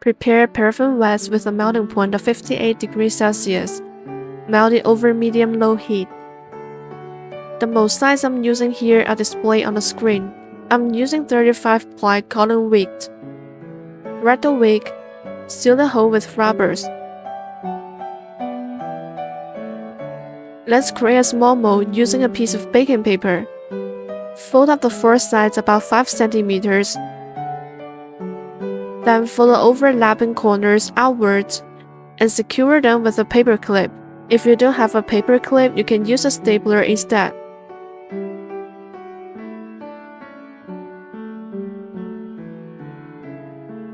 Prepare paraffin wax with a melting point of 58 degrees Celsius. Melt it over medium-low heat. The mold size I'm using here are displayed on the screen. I'm using 35-ply cotton wick. Wrap the wick. Seal the hole with rubbers. Let's create a small mold using a piece of baking paper. Fold up the four sides about 5 cm. Then fold the overlapping corners outwards and secure them with a paper clip. If you don't have a paper clip, you can use a stapler instead.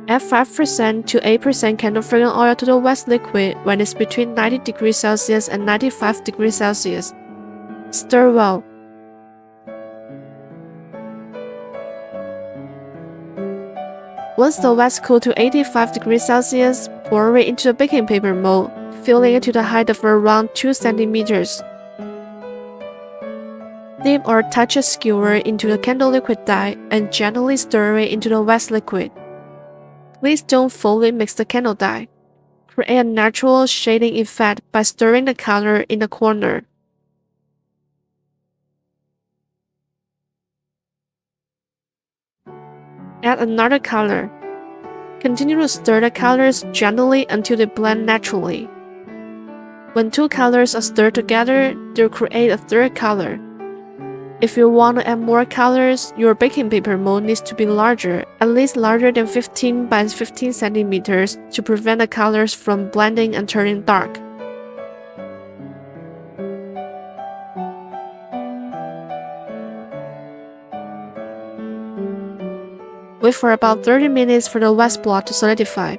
Add 5% to 8% candle fragrance oil to the wax liquid when it's between 90 degrees Celsius and 95 degrees Celsius. Stir well. Once the wax cools to 85 degrees Celsius, pour it into the baking paper mold, filling it to the height of around 2 cm. Dip or touch a skewer into the candle liquid dye and gently stir it into the wax liquid. Please don't fully mix the candle dye. Create a natural shading effect by stirring the color in the corner. Add another color. Continue to stir the colors gently until they blend naturally. When two colors are stirred together, they'll create a third color. If you want to add more colors, your baking paper mold needs to be larger, at least larger than 15 by 15 cm to prevent the colors from blending and turning dark. Wait for about 30 minutes for the wax block to solidify.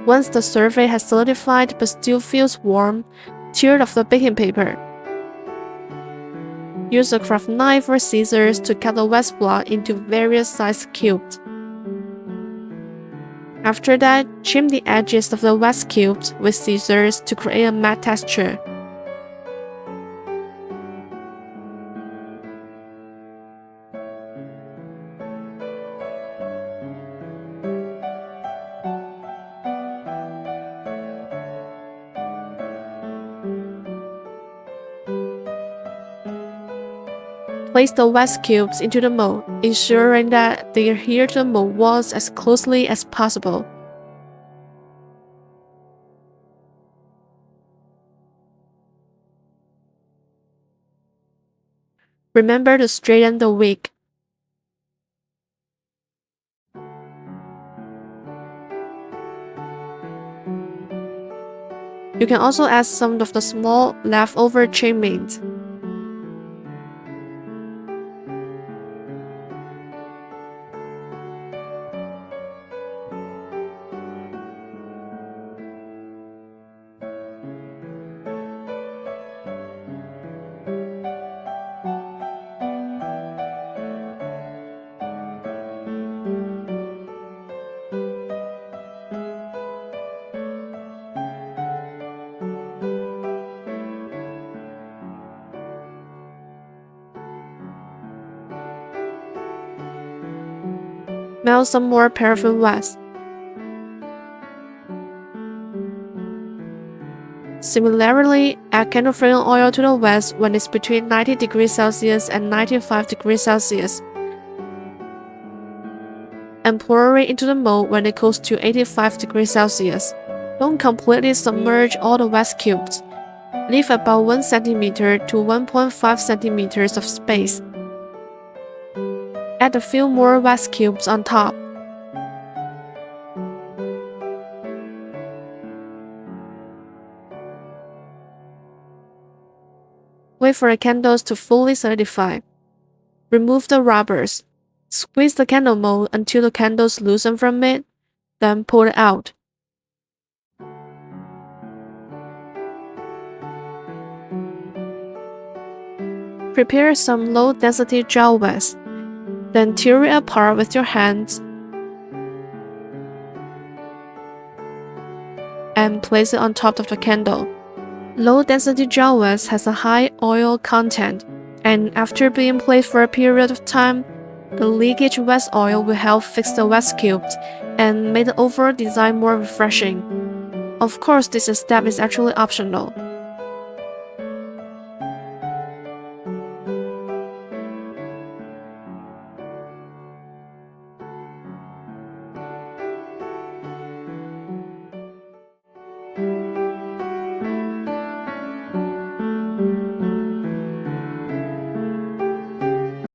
Once the surface has solidified but still feels warm, tear off the baking paper. Use a craft knife or scissors to cut the wax block into various sized cubes. After that, trim the edges of the wax cubes with scissors to create a matte texture. Place the wax cubes into the mold, ensuring that they adhere to the mold walls as closely as possible. Remember to straighten the wick. You can also add some of the small leftover trimmings. Melt some more paraffin wax. Similarly, add candle fragrance oil to the wax when it's between 90 degrees Celsius and 95 degrees Celsius. And pour it into the mold when it cools to 85 degrees Celsius. Don't completely submerge all the wax cubes. Leave about 1 cm to 1.5 cm of space. Add a few more wax cubes on top. Wait for the candles to fully solidify. Remove the rubbers. Squeeze the candle mold until the candles loosen from it, then pull it out. Prepare some low-density gel wax. Then tear it apart with your hands and place it on top of the candle. Low-density gel wax has a high oil content, and after being placed for a period of time, The leakage wax oil will help fix the wax cubes and make the overall design more refreshing. Of course, this step is actually optional.